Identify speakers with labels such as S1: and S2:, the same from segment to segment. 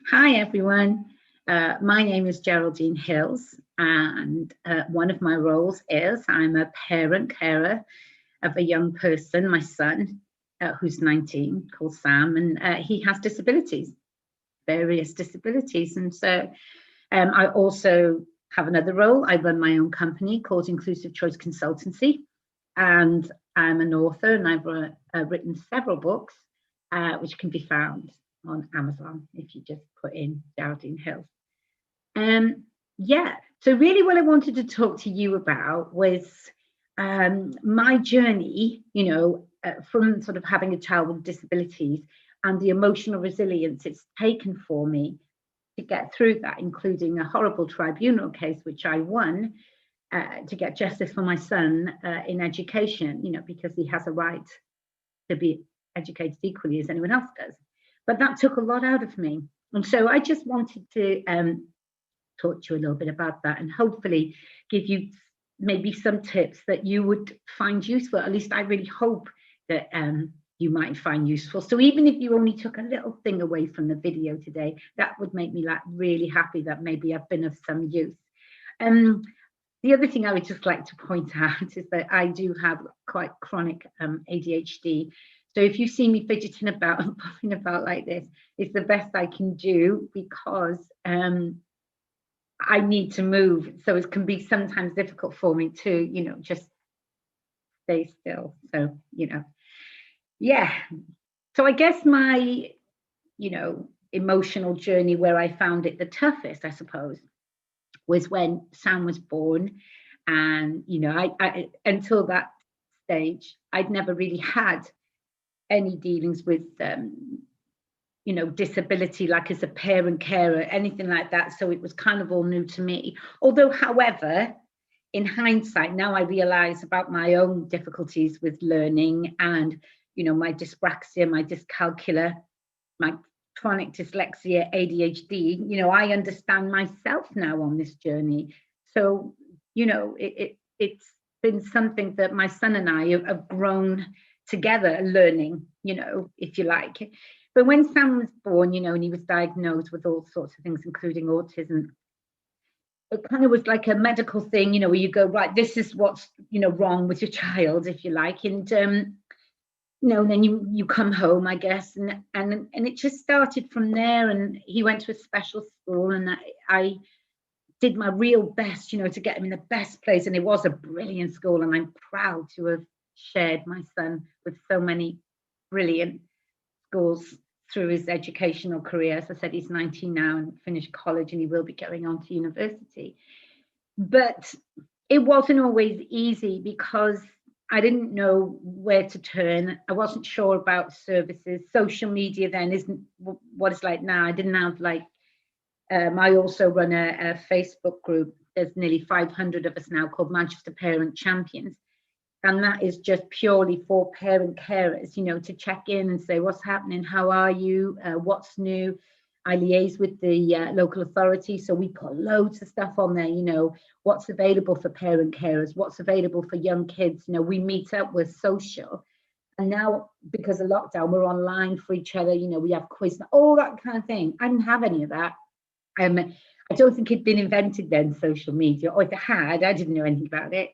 S1: Hi, everyone. My name is Geraldine Hills, and one of my roles is I'm a parent carer of a young person, my son, who's 19, called Sam, and he has disabilities, various disabilities. And so I also have another role. I run my own company called Inclusive Choice Consultancy, and I'm an author, and I've written several books, which can be found on Amazon if you just put in Geraldine Hills. Yeah, so really what I wanted to talk to you about was my journey, from sort of having a child with disabilities and the emotional resilience it's taken for me to get through that, including a horrible tribunal case, which I won to get justice for my son in education, because he has a right to be educated equally as anyone else does. But that took a lot out of me. And so I just wanted to talk to you a little bit about that and hopefully give you maybe some tips that you would find useful. At least I really hope that you might find useful. So even if you only took a little thing away from the video today, that would make me really happy that maybe I've been of some use. The other thing I would just like to point out is that I do have quite chronic ADHD. So if you see me fidgeting about and popping about like this, it's the best I can do because I need to move. So it can be sometimes difficult for me to, just stay still. So, yeah. So I guess my, emotional journey where I found it the toughest, I suppose, was when Sam was born. And, I until that stage, I'd never really had any dealings with disability, like as a parent carer, anything like that. So it was kind of all new to me. Although, however, in hindsight, now I realize about my own difficulties with learning and, my dyspraxia, my dyscalculia, my chronic dyslexia, ADHD, I understand myself now on this journey. So, it's been something that my son and I have grown together learning, if you like. But when Sam was born, and he was diagnosed with all sorts of things, including autism, it kind of was like a medical thing, where you go, right, this is what's, wrong with your child, if you like. And, then you come home, I guess. And it just started from there. And he went to a special school and I did my real best, to get him in the best place. And it was a brilliant school. And I'm proud to have shared my son with so many brilliant schools through his educational career. As I said, he's 19 now and finished college and he will be going on to university. But it wasn't always easy because I didn't know where to turn. I wasn't sure about services. Social media then isn't what it's like now. I didn't have I also run a Facebook group. There's nearly 500 of us now called Manchester Parent Champions. And that is just purely for parent carers, to check in and say, what's happening? How are you? What's new? I liaise with the local authority. So we put loads of stuff on there, what's available for parent carers, what's available for young kids. We meet up with social. And now, because of lockdown, we're online for each other. We have quiz, all that kind of thing. I didn't have any of that. I don't think it'd been invented then, social media, or if it had, I didn't know anything about it.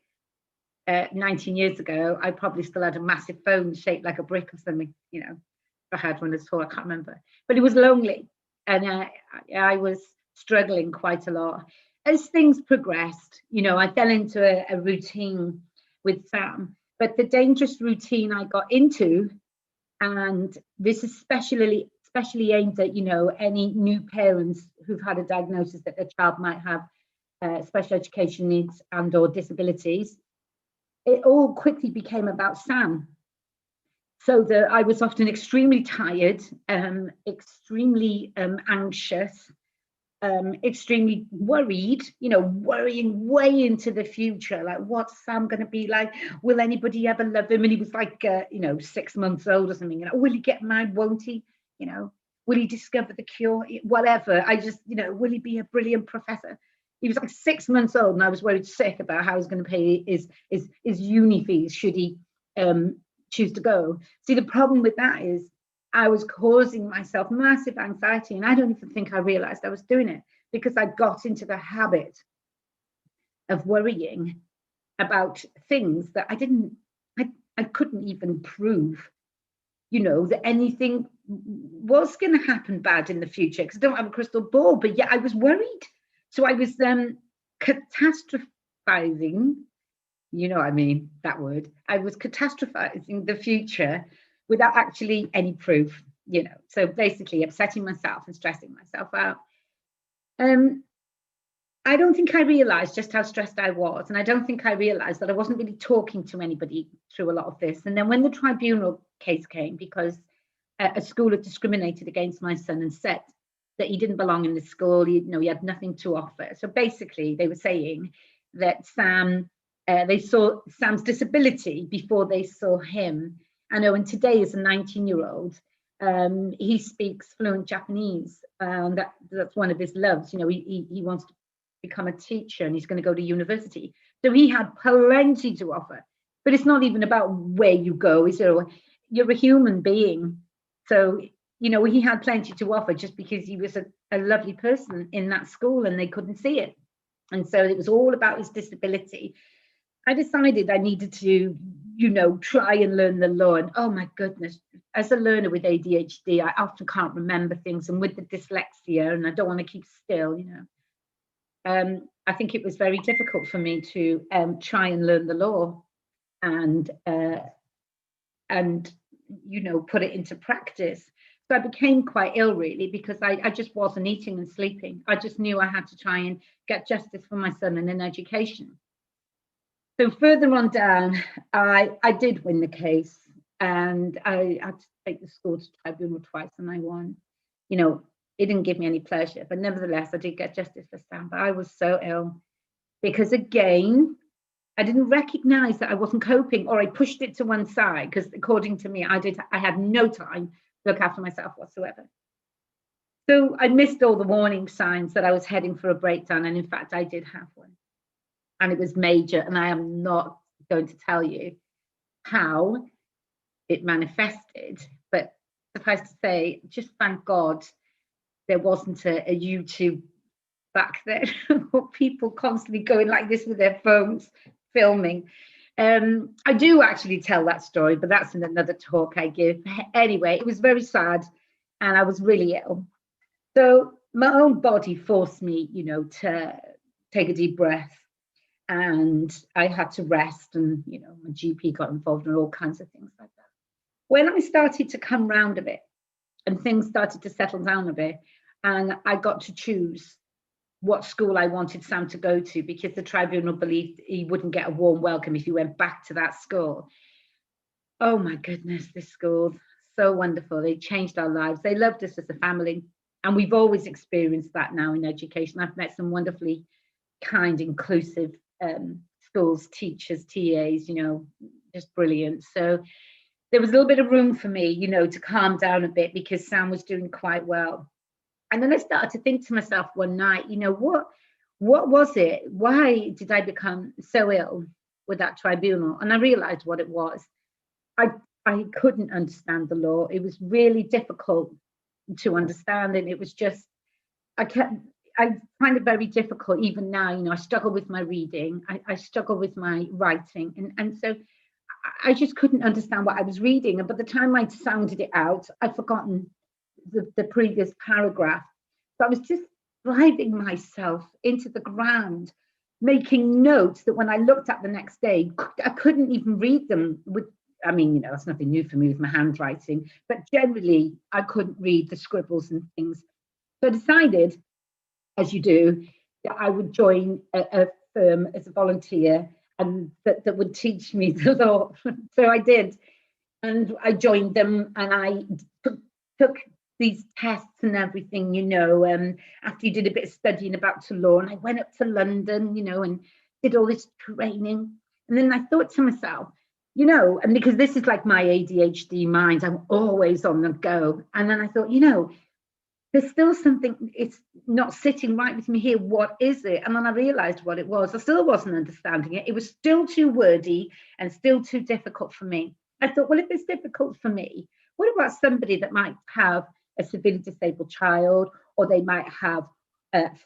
S1: 19 years ago, I probably still had a massive phone shaped like a brick or something, if I had one at all, I can't remember. But it was lonely and I was struggling quite a lot. As things progressed, I fell into a routine with Sam, but the dangerous routine I got into, and this is especially aimed at, any new parents who've had a diagnosis that their child might have special education needs and or disabilities. It all quickly became about Sam. So that I was often extremely tired, extremely anxious, extremely worried, worrying way into the future. Like, what's Sam going to be like? Will anybody ever love him? And he was like, 6 months old or something. Will he get married? Won't he? Will he discover the cure? Whatever. I just, will he be a brilliant professor? He was like 6 months old, and I was worried sick about how he's going to pay his uni fees should he choose to go. See, the problem with that is I was causing myself massive anxiety, and I don't even think I realized I was doing it, because I got into the habit of worrying about things that I couldn't even prove, that anything was going to happen bad in the future, because I don't have a crystal ball. But yeah, I was worried. So I was catastrophizing, I mean, that word. I was catastrophizing the future without actually any proof, So basically upsetting myself and stressing myself out. I don't think I realized just how stressed I was. And I don't think I realized that I wasn't really talking to anybody through a lot of this. And then when the tribunal case came, because a school had discriminated against my son and said that he didn't belong in the school, he had nothing to offer. So basically they were saying that they saw Sam's disability before they saw him. I know, and today as a 19-year-old, he speaks fluent Japanese. That's one of his loves. He wants to become a teacher, and he's going to go to university. So he had plenty to offer. But it's not even about where you go. You're a human being. So, he had plenty to offer just because he was a lovely person in that school and they couldn't see it. And so it was all about his disability. I decided I needed to, try and learn the law. And oh my goodness, as a learner with ADHD, I often can't remember things. And with the dyslexia, and I don't want to keep still, I think it was very difficult for me to try and learn the law and put it into practice. So I became quite ill, really, because I just wasn't eating and sleeping. I just knew I had to try and get justice for my son and an education. So further on down, I did win the case, and I had to take the school to tribunal twice, and I won. It didn't give me any pleasure, but nevertheless, I did get justice for Sam. But I was so ill because, again, I didn't recognize that I wasn't coping, or I pushed it to one side, because according to me, I had no time to look after myself whatsoever. So I missed all the warning signs that I was heading for a breakdown. And in fact, I did have one. And it was major. And I am not going to tell you how it manifested. But suffice to say, just thank God there wasn't a YouTube back then, or people constantly going like this with their phones filming. I do actually tell that story, but that's in another talk I give. Anyway, it was very sad, and I was really ill. So my own body forced me, to take a deep breath, and I had to rest, and my GP got involved in all kinds of things like that. When I started to come round a bit and things started to settle down a bit, and I got to choose what school I wanted Sam to go to, because the tribunal believed he wouldn't get a warm welcome if he went back to that school. Oh my goodness, this school, so wonderful. They changed our lives. They loved us as a family. And we've always experienced that now in education. I've met some wonderfully kind, inclusive schools, teachers, TAs, just brilliant. So there was a little bit of room for me, to calm down a bit, because Sam was doing quite well. And then I started to think to myself one night, what was it? Why did I become so ill with that tribunal? And I realized what it was. I couldn't understand the law. It was really difficult to understand. And it was just, I find it very difficult even now. I struggle with my reading. I struggle with my writing. And so I just couldn't understand what I was reading. And by the time I sounded it out, I'd forgotten the previous paragraph. So I was just driving myself into the ground, making notes that when I looked at the next day, I couldn't even read them. That's nothing new for me with my handwriting, but generally I couldn't read the scribbles and things. So I decided, as you do, that I would join a firm as a volunteer, and that would teach me the law. So I did. And I joined them, and I took these tests and everything, after you did a bit of studying about the law. And I went up to London, and did all this training. And then I thought to myself, and because this is like my ADHD mind, I'm always on the go. And then I thought, there's still something, it's not sitting right with me here. What is it? And then I realized what it was. I still wasn't understanding it. It was still too wordy and still too difficult for me. I thought, well, if it's difficult for me, What about somebody that might have a severely disabled child, or they might have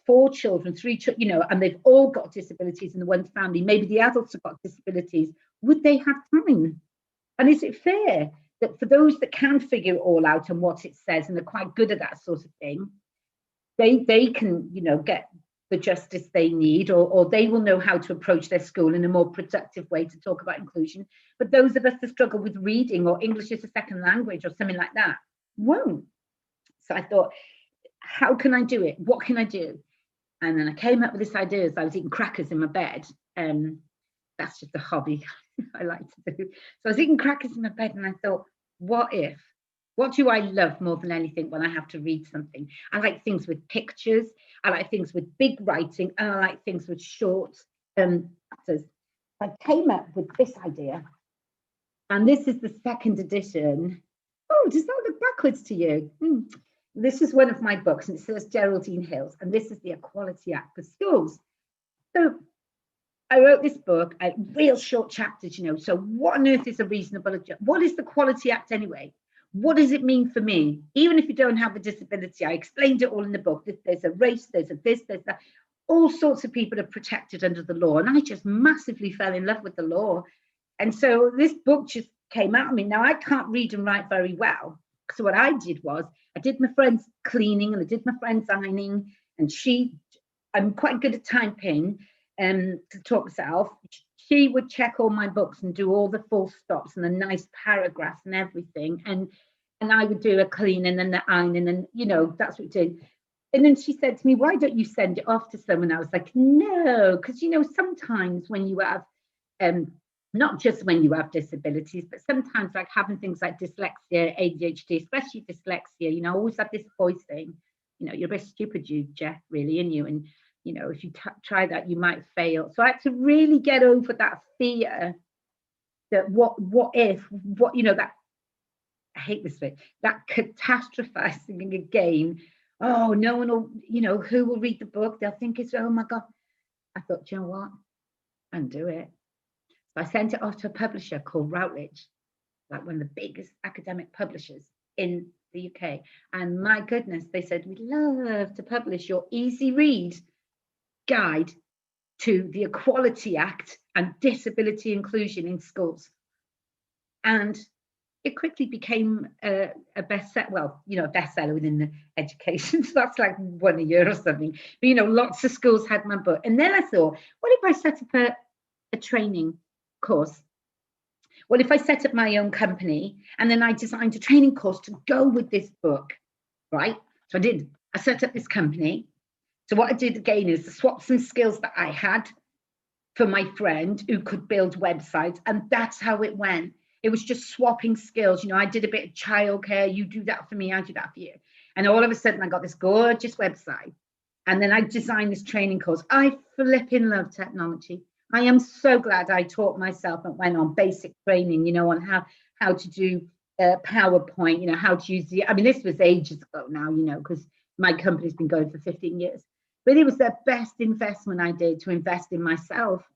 S1: 4 children, 3 children, you know, and they've all got disabilities in the one family. Maybe the adults have got disabilities. Would they have time? And is it fair that for those that can figure it all out and what it says, and they're quite good at that sort of thing, they can, you know, get the justice they need, or they will know how to approach their school in a more productive way to talk about inclusion. But those of us that struggle with reading or English as a second language or something like that won't. So I thought, how can I do it? What can I do? And then I came up with this idea as I was eating crackers in my bed. That's just a hobby I like to do. So I was eating crackers in my bed and I thought, what if? What do I love more than anything when I have to read something? I like things with pictures. I like things with big writing, and I like things with short chapters. I came up with this idea, and this is the 2nd edition. Oh, does that look backwards to you? This is one of my books, and it says Geraldine Hills, and this is the Equality Act for Schools. So I wrote this book, real short chapters, you know. So what on earth is a reasonable adjustment? What is the Equality Act anyway? What does it mean for me? Even if you don't have a disability, I explained it all in the book. There's a race, there's a this, there's that. All sorts of people are protected under the law. And I just massively fell in love with the law. And so this book just came out of me. Now, I can't read and write very well. So what I did was, I did my friend's cleaning and I did my friend's ironing. And I'm quite good at typing to talk myself. She would check all my books and do all the full stops and the nice paragraphs and everything. And I would do a cleaning and the ironing, and, you know, that's what we did. And then she said to me, why don't you send it off to someone? I was like, no, because, you know, sometimes when you have, not just when you have disabilities, but sometimes like having things like dyslexia, ADHD, especially dyslexia, you know, I always have this voice saying, you know, you're a bit stupid, you, Jeff, really, in you. And, you know, if you try that, you might fail. So I had to really get over that fear that what if, you know, that, I hate this bit, that catastrophizing again. Oh, no one will, you know, who will read the book? They'll think it's, oh my God. I thought, you know what? And do it. So I sent it off to a publisher called Routledge, like one of the biggest academic publishers in the UK. And my goodness, they said, we'd love to publish your easy read guide to the Equality Act and disability inclusion in schools. And it quickly became a bestseller, well, you know, a bestseller within the education. So that's like 1 a year or something. But, you know, lots of schools had my book. And then I thought, what if I set up a training course? What if I set up my own company and then I designed a training course to go with this book, right? So I did. I set up this company. So what I did again is swap some skills that I had for my friend who could build websites. And that's how it went. It was just swapping skills. You know, I did a bit of childcare. You do that for me. I do that for you. And all of a sudden I got this gorgeous website. And then I designed this training course. I flipping love technology. I am so glad I taught myself and went on basic training, you know, on how to do PowerPoint, you know, how to use I mean, this was ages ago now, you know, because my company's been going for 15 years. But it was the best investment I did, to invest in myself.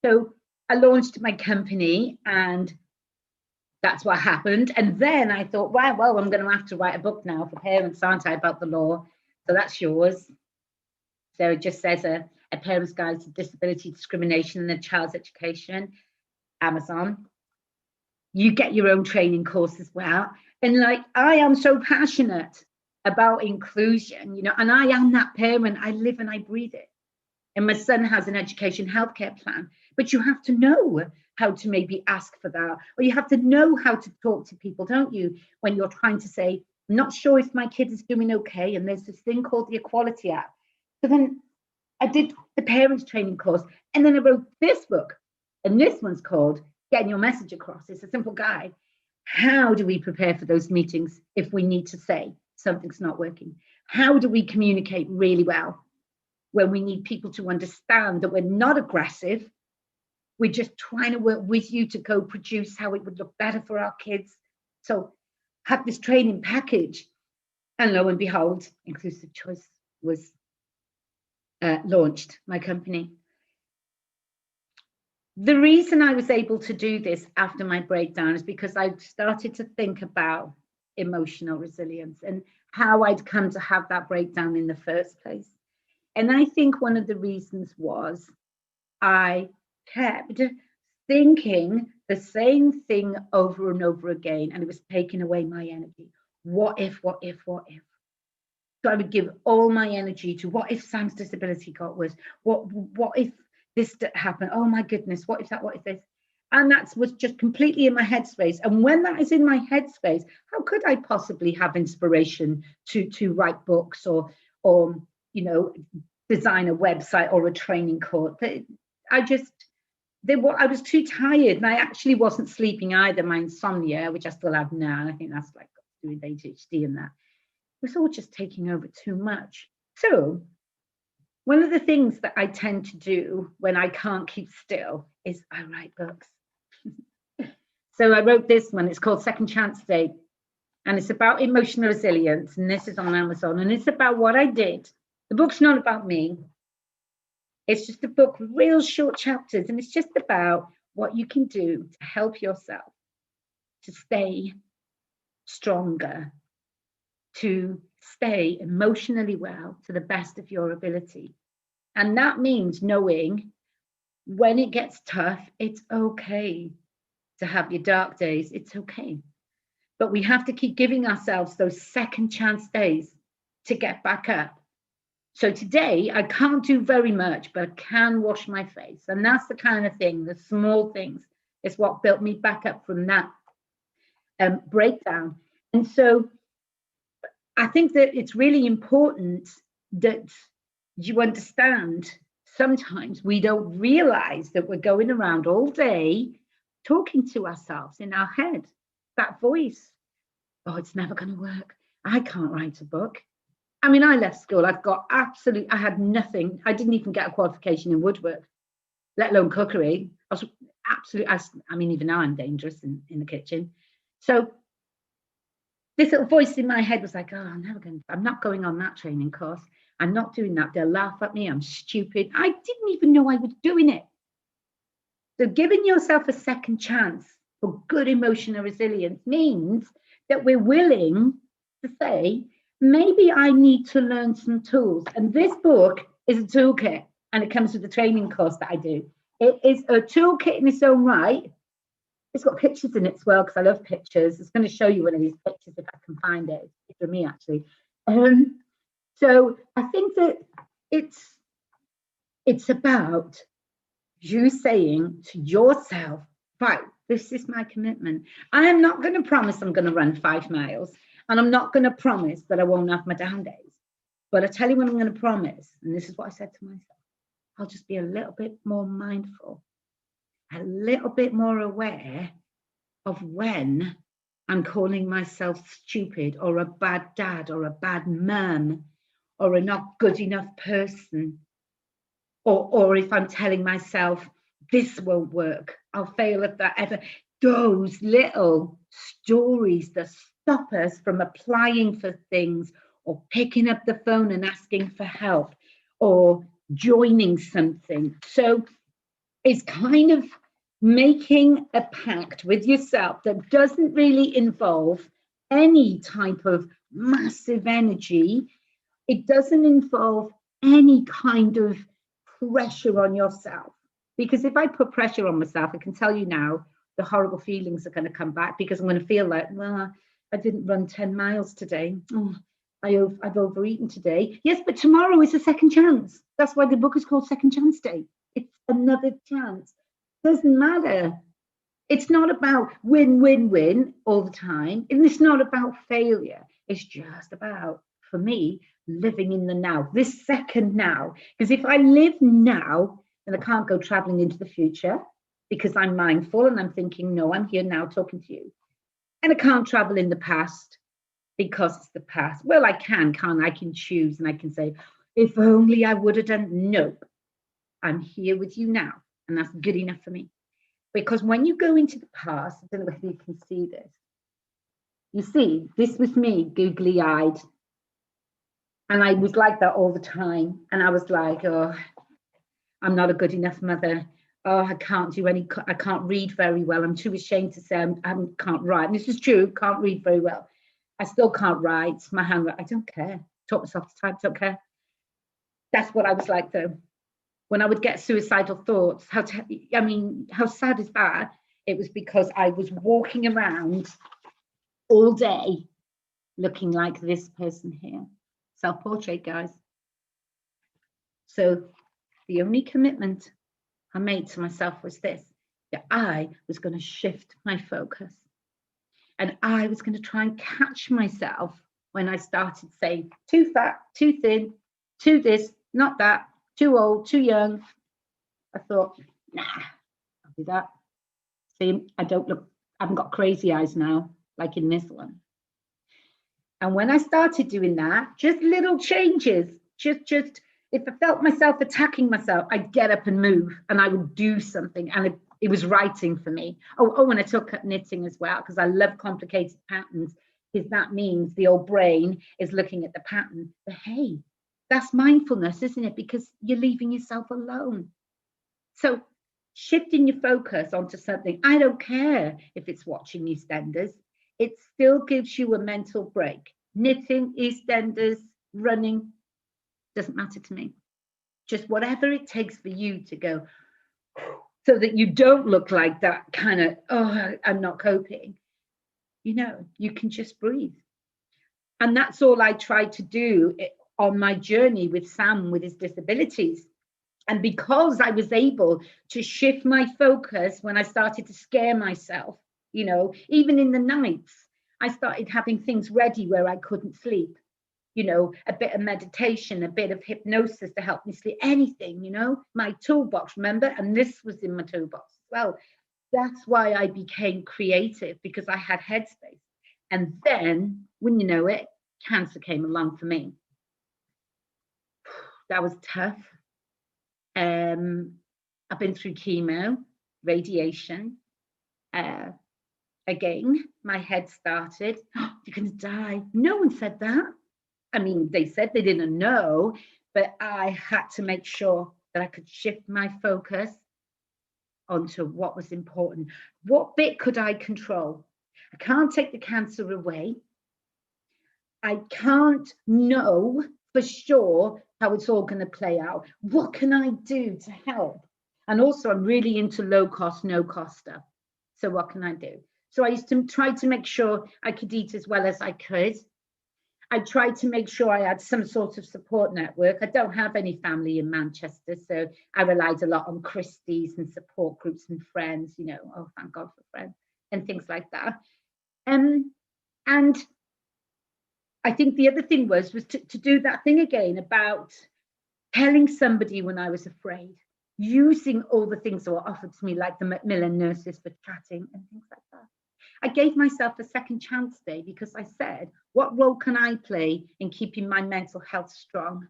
S1: So I launched my company and that's what happened. And then I thought, well, I'm going to have to write a book now for parents, aren't I, about the law? So that's yours. So it just says a parent's guide to disability discrimination in a child's education, Amazon. You get your own training course as well. And like, I am so passionate about inclusion, you know, and I am that parent. I live and I breathe it. And my son has an education healthcare plan, but you have to know how to maybe ask for that, or you have to know how to talk to people, don't you, when you're trying to say, I'm not sure if my kid is doing okay, and there's this thing called the Equality Act. So then I did the parents training course, and then I wrote this book, and this one's called Getting Your Message Across. It's a simple guide. How do we prepare for those meetings if we need to say something's not working? How do we communicate really well when we need people to understand that we're not aggressive? We're just trying to work with you to go produce how it would look better for our kids. So have this training package. And lo and behold, Inclusive Choice was launched, my company. The reason I was able to do this after my breakdown is because I started to think about emotional resilience and how I'd come to have that breakdown in the first place. And I think one of the reasons was I kept thinking the same thing over and over again, and it was taking away my energy. What if, what if, what if? So I would give all my energy to what if Sam's disability got worse? What if this happened? Oh my goodness, what if that, what if this? And that was just completely in my headspace. And when that is in my headspace, how could I possibly have inspiration to write books or you know, design a website or a training course? I was too tired, and I actually wasn't sleeping either. My insomnia, which I still have now, and I think that's like doing ADHD and that, was all just taking over too much. So one of the things that I tend to do when I can't keep still is I write books. So I wrote this one. It's called Second Chance Day, and it's about emotional resilience, and this is on Amazon, and it's about what I did. The book's not about me. It's just a book with real short chapters, and it's just about what you can do to help yourself to stay stronger, to stay emotionally well to the best of your ability. And that means knowing when it gets tough, it's okay to have your dark days. It's okay. But we have to keep giving ourselves those second chance days to get back up. So today I can't do very much, but I can wash my face. And that's the kind of thing, the small things is what built me back up from that breakdown. And so I think that it's really important that you understand sometimes we don't realize that we're going around all day talking to ourselves in our head, that voice. Oh, it's never going to work. I can't write a book. I mean, I left school. I had nothing. I didn't even get a qualification in woodwork, let alone cookery. I was absolutely, I mean, even now I'm dangerous in the kitchen. So this little voice in my head was like, oh, I'm not going on that training course. I'm not doing that. They'll laugh at me. I'm stupid. I didn't even know I was doing it. So giving yourself a second chance for good emotional resilience means that we're willing to say, maybe I need to learn some tools. And this book is a toolkit, and it comes with the training course that I do. It is a toolkit in its own right. It's got pictures in it as well, because I love pictures. It's going to show you one of these pictures if I can find it. It's for me, actually. So I think that it's about you saying to yourself, right, this is my commitment. I am not going to promise I'm going to run 5 miles, and I'm not going to promise that I won't have my down days. But I tell you what I'm going to promise, and this is what I said to myself, I'll just be a little bit more mindful, a little bit more aware of when I'm calling myself stupid or a bad dad or a bad mum or a not good enough person, or if I'm telling myself this won't work, I'll fail at that ever. Those little stories that stop us from applying for things or picking up the phone and asking for help or joining something. So it's kind of making a pact with yourself that doesn't really involve any type of massive energy. It doesn't involve any kind of pressure on yourself. Because if I put pressure on myself, I can tell you now, the horrible feelings are going to come back, because I'm going to feel like, well, I didn't run 10 miles today. Oh, I've overeaten today. Yes, but tomorrow is a second chance. That's why the book is called Second Chance Day. It's another chance. Doesn't matter. It's not about win, win, win all the time. And it's not about failure. It's just about, for me, living in the now, this second now. Because if I live now, then I can't go traveling into the future, because I'm mindful and I'm thinking, no, I'm here now talking to you. And I can't travel in the past because it's the past. Well, I can, can't I? I can choose, and I can say, if only I would have done. Nope. I'm here with you now. And that's good enough for me. Because when you go into the past, I don't know whether you can see this. You see, this was me, googly-eyed. And I was like that all the time. And I was like, oh, I'm not a good enough mother. oh, I can't do any, I can't read very well. I'm too ashamed to say I can't write. And this is true, can't read very well. I still can't write. My handwriting, I don't care. Taught myself to type, don't care. That's what I was like though. When I would get suicidal thoughts, how sad is that? It was because I was walking around all day looking like this person here. Self-portrait, guys. So the only commitment I made to myself was this, that I was going to shift my focus. And I was going to try and catch myself when I started saying, too fat, too thin, too this, not that, too old, too young. I thought, nah, I'll do that. See, I haven't got crazy eyes now, like in this one. And when I started doing that, just little changes, just if I felt myself attacking myself, I'd get up and move and I would do something. And it was writing for me. Oh, and I took up knitting as well, because I love complicated patterns, because that means the old brain is looking at the pattern. But hey, that's mindfulness, isn't it? Because you're leaving yourself alone. So shifting your focus onto something, I don't care if it's watching EastEnders, it still gives you a mental break. Knitting, EastEnders, running, doesn't matter to me. Just whatever it takes for you to go, so that you don't look like that kind of, oh, I'm not coping. You know, you can just breathe. And that's all I tried to do on my journey with Sam with his disabilities. And because I was able to shift my focus when I started to scare myself, you know, even in the nights, I started having things ready where I couldn't sleep, you know, a bit of meditation, a bit of hypnosis to help me sleep, anything, you know, my toolbox, remember? And this was in my toolbox as well. That's why I became creative, because I had headspace. And then, when you know it, cancer came along for me. That was tough. I've been through chemo, radiation. Again, my head started, oh, you're going to die. No one said that. I mean, they said they didn't know, but I had to make sure that I could shift my focus onto what was important. What bit could I control? I can't take the cancer away. I can't know for sure how it's all going to play out. What can I do to help? And also, I'm really into low cost, no cost stuff. So what can I do? So I used to try to make sure I could eat as well as I could. I tried to make sure I had some sort of support network. I don't have any family in Manchester, so I relied a lot on Christie's and support groups and friends, you know, oh, thank God for friends and things like that. And I think the other thing was to do that thing again about telling somebody when I was afraid, using all the things that were offered to me, like the Macmillan nurses for chatting and things like that. I gave myself a second chance day, because I said, what role can I play in keeping my mental health strong?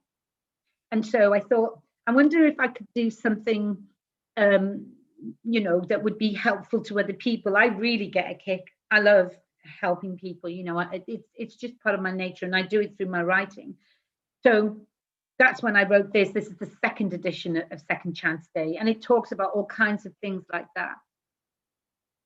S1: And so I thought, I wonder if I could do something, you know, that would be helpful to other people. I really get a kick. I love helping people, you know, it's just part of my nature, and I do it through my writing. So that's when I wrote this. This is the second edition of Second Chance Day, and it talks about all kinds of things like that.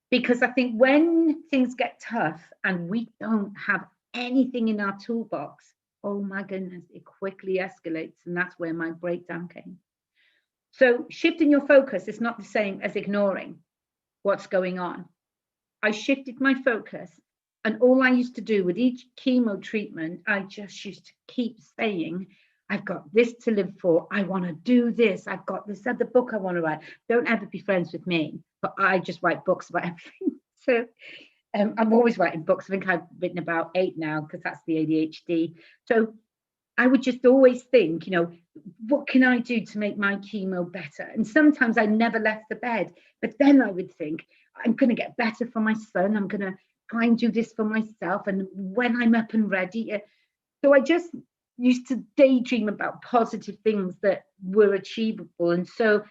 S1: Because I think when things get tough and we don't have anything in our toolbox, oh my goodness, it quickly escalates. And that's where my breakdown came. So shifting your focus is not the same as ignoring what's going on. I shifted my focus, and all I used to do with each chemo treatment, I just used to keep saying, I've got this to live for. I want to do this. I've got this other book I want to write. Don't ever be friends with me, but I just write books about everything. So I'm always writing books. I think I've written about 8 now, because that's the ADHD. So I would just always think, you know, what can I do to make my chemo better? And sometimes I never left the bed, but then I would think, I'm going to get better for my son. I'm going to try and do this for myself. And when I'm up and ready. So I just used to daydream about positive things that were achievable. And so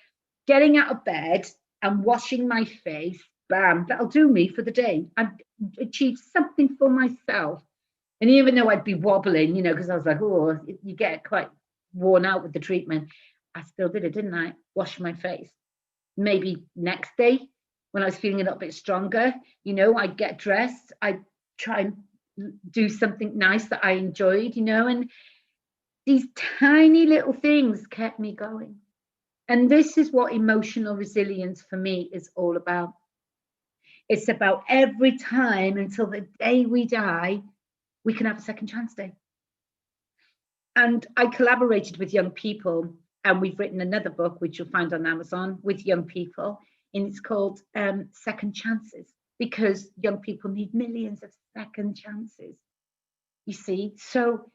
S1: getting out of bed and washing my face, bam, that'll do me for the day. I've achieved something for myself. And even though I'd be wobbling, you know, because I was like, oh, you get quite worn out with the treatment, I still did it, didn't I? Wash my face. maybe next day when I was feeling a little bit stronger, you know, I'd get dressed, I'd try and do something nice that I enjoyed, you know, and these tiny little things kept me going. And this is what emotional resilience for me is all about. It's about every time until the day we die, we can have a second chance day. And I collaborated with young people, and we've written another book, which you'll find on Amazon, with young people, and it's called Second Chances, because young people need millions of second chances, you see. So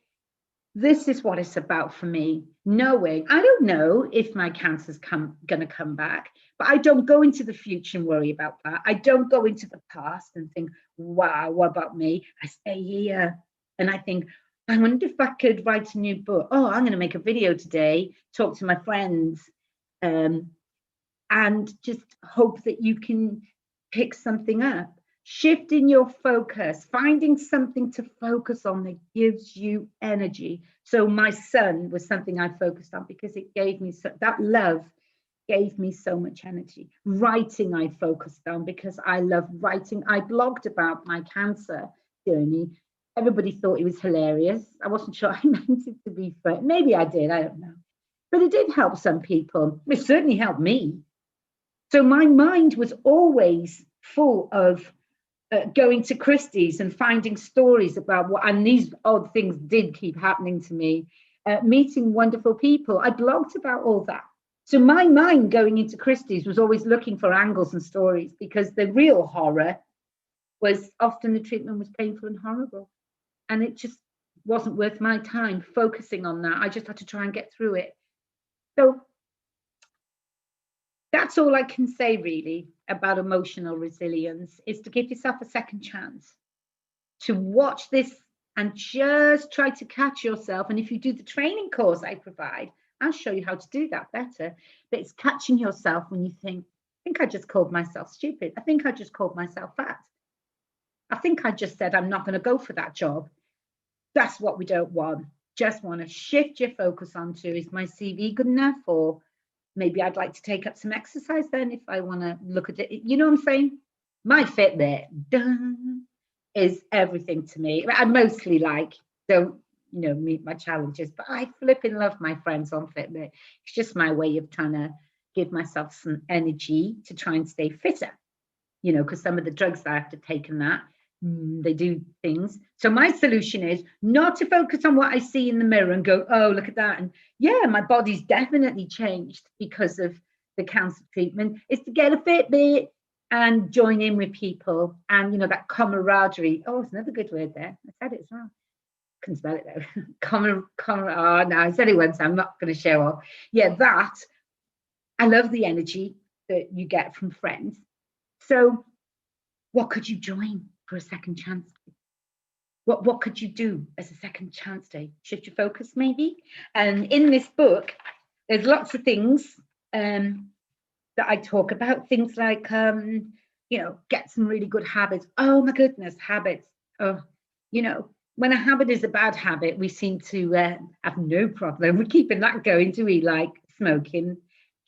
S1: this is what it's about for me, knowing I don't know if my cancer's going to come back, but I don't go into the future and worry about that. I don't go into the past and think, wow, what about me? I stay here and I think, I wonder if I could write a new book. Oh, I'm going to make a video today, talk to my friends, and just hope that you can pick something up. Shifting your focus, finding something to focus on that gives you energy. So my son was something I focused on because it gave me that love gave me so much energy. Writing I focused on because I love writing. I blogged about my cancer journey. Everybody thought it was hilarious. I wasn't sure I meant it to be funny. Maybe I did, I don't know. But it did help some people. It certainly helped me. So my mind was always full of going to Christie's and finding stories about what, and these odd things did keep happening to me, meeting wonderful people. I blogged about all that. So my mind going into Christie's was always looking for angles and stories, because the real horror was often the treatment was painful and horrible. And it just wasn't worth my time focusing on that. I just had to try and get through it. So that's all I can say really about emotional resilience, is to give yourself a second chance to watch this and just try to catch yourself. And if you do the training course I provide, I'll show you how to do that better. But it's catching yourself when you think, I think I just called myself stupid. I think I just called myself fat. I think I just said I'm not going to go for that job. That's what we don't want. Just want to shift your focus onto, is my CV good enough? Or maybe I'd like to take up some exercise then if I want to look at it. You know what I'm saying? My Fitbit is everything to me. I mostly don't, meet my challenges, but I flipping love my friends on Fitbit. It's just my way of trying to give myself some energy to try and stay fitter, because some of the drugs that I have to take and that, they do things. So my solution is not to focus on what I see in the mirror and go, oh, look at that. And yeah, my body's definitely changed because of the cancer treatment. Is to get a Fitbit and join in with people, and that camaraderie. Oh, it's another good word there. I said it as well. Couldn't spell it though. Oh no, I said it once. I'm not going to show off. Yeah, that. I love the energy that you get from friends. So, what could you join for a second chance? What could you do as a second chance day? Shift your focus, maybe. And in this book, there's lots of things that I talk about. Things like, get some really good habits. Oh my goodness, habits. Oh, when a habit is a bad habit, we seem to have no problem with keeping that going, do we? Like smoking,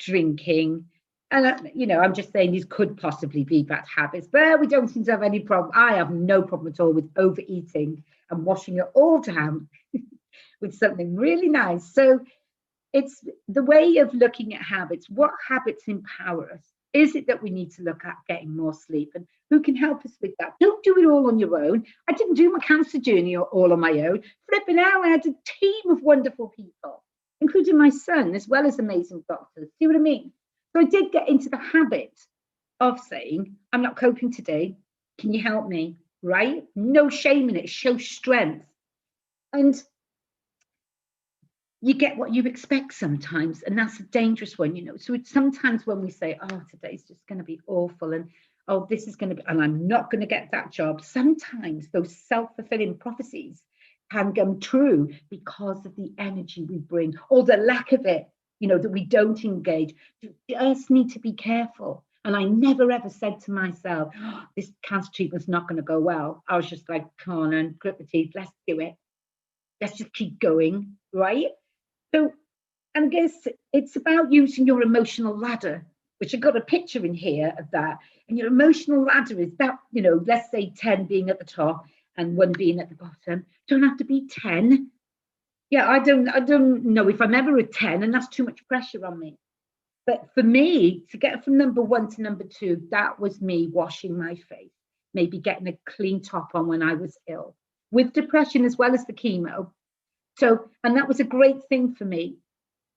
S1: drinking. And, I'm just saying these could possibly be bad habits, but we don't seem to have any problem. I have no problem at all with overeating and washing it all down with something really nice. So it's the way of looking at habits. What habits empower us? Is it that we need to look at getting more sleep? And who can help us with that? Don't do it all on your own. I didn't do my cancer journey all on my own. Flipping out, I had a team of wonderful people, including my son, as well as amazing doctors. See what I mean? So I did get into the habit of saying, I'm not coping today. Can you help me? Right? No shame in it. Show strength. And you get what you expect sometimes. And that's a dangerous one, So it's sometimes when we say, oh, today's just going to be awful. And, oh, this is going to be, and I'm not going to get that job. Sometimes those self-fulfilling prophecies can come true because of the energy we bring, or the lack of it. That we don't engage. You just need to be careful. And I never ever said to myself, oh, this cancer treatment's not going to go well. I was just like, come on and grit the teeth, let's do it. Let's just keep going, right? So, and I guess it's about using your emotional ladder which I've got a picture in here of that. And your emotional ladder is that, you know, let's say 10 being at the top and 1 being at the bottom. Don't have to be 10. Yeah, I don't know if I'm ever a 10, and that's too much pressure on me. But for me, to get from number 1 to number 2, that was me washing my face, maybe getting a clean top on when I was ill, with depression as well as the chemo. So, and that was a great thing for me,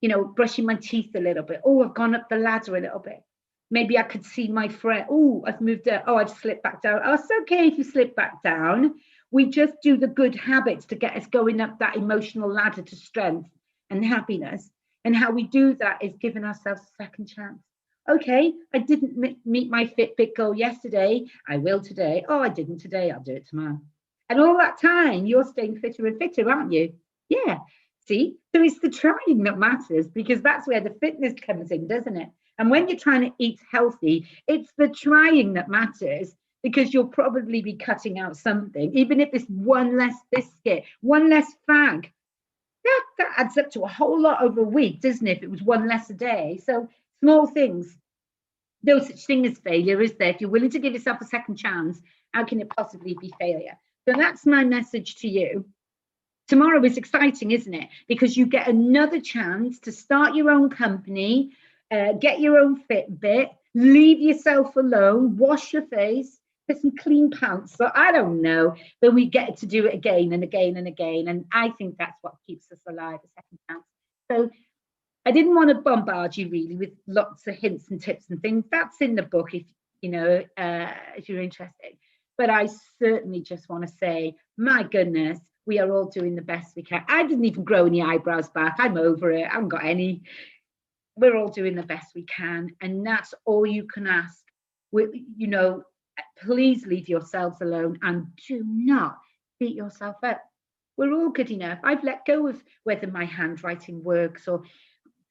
S1: you know, brushing my teeth a little bit. Oh, I've gone up the ladder a little bit. Maybe I could see my friend. Oh, I've moved up. Oh, I've slipped back down. Oh, it's okay if you slip back down. We just do the good habits to get us going up that emotional ladder to strength and happiness. And how we do that is giving ourselves a second chance. Okay, I didn't meet my Fitbit goal yesterday. I will today. Oh, I didn't today. I'll do it tomorrow. And all that time, you're staying fitter and fitter, aren't you? Yeah. See, so it's the trying that matters, because that's where the fitness comes in, doesn't it? And when you're trying to eat healthy, it's the trying that matters, because you'll probably be cutting out something, even if it's one less biscuit, one less fag. That adds up to a whole lot over a week, doesn't it? If it was one less a day. So small things. No such thing as failure, is there? If you're willing to give yourself a second chance, how can it possibly be failure? So that's my message to you. Tomorrow is exciting, isn't it? Because you get another chance to start your own company, get your own Fitbit, leave yourself alone, wash your face, put some clean pants. So I don't know, but we get to do it again and again and again. And I think that's what keeps us alive, a second chance. So I didn't want to bombard you really with lots of hints and tips and things. That's in the book, if you know, if you're interested. But I certainly just want to say, my goodness, we are all doing the best we can. I didn't even grow any eyebrows back. I'm over it. I haven't got any. We're all doing the best we can. And that's all you can ask. You know, please leave yourselves alone and do not beat yourself up. We're all good enough. I've let go of whether my handwriting works, or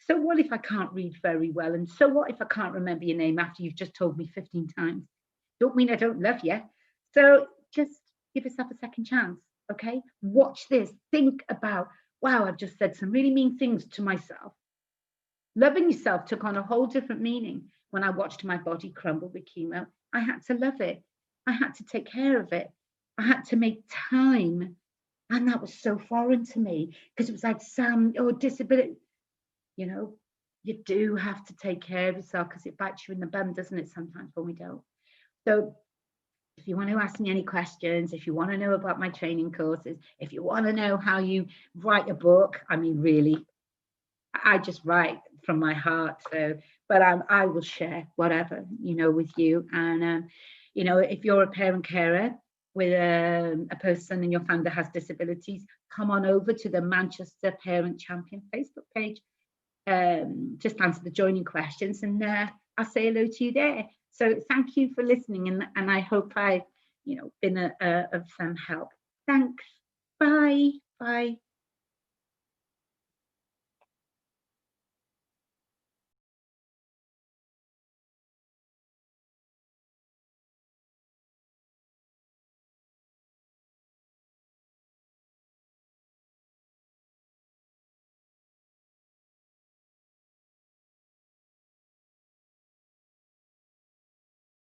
S1: so what if I can't read very well? And so what if I can't remember your name after you've just told me 15 times? Don't mean I don't love you. So just give yourself a second chance. Okay, watch this. Think about, wow, I've just said some really mean things to myself. Loving yourself took on a whole different meaning when I watched my body crumble with chemo. I had to love it. I had to take care of it. I had to make time. And that was so foreign to me, because it was like, Sam, or disability. You know, you do have to take care of yourself, because it bites you in the bum, doesn't it, sometimes when we don't. So if you want to ask me any questions, if you want to know about my training courses, if you want to know how you write a book, I mean, really, I just write from my heart. So, but I will share whatever, you know, with you. And, you know, if you're a parent carer with a person in your family that has disabilities, come on over to the Manchester Parent Champion Facebook page. Just answer the joining questions, and I'll say hello to you there. So thank you for listening, and I hope I've, you know, been of some help. Thanks. Bye. Bye.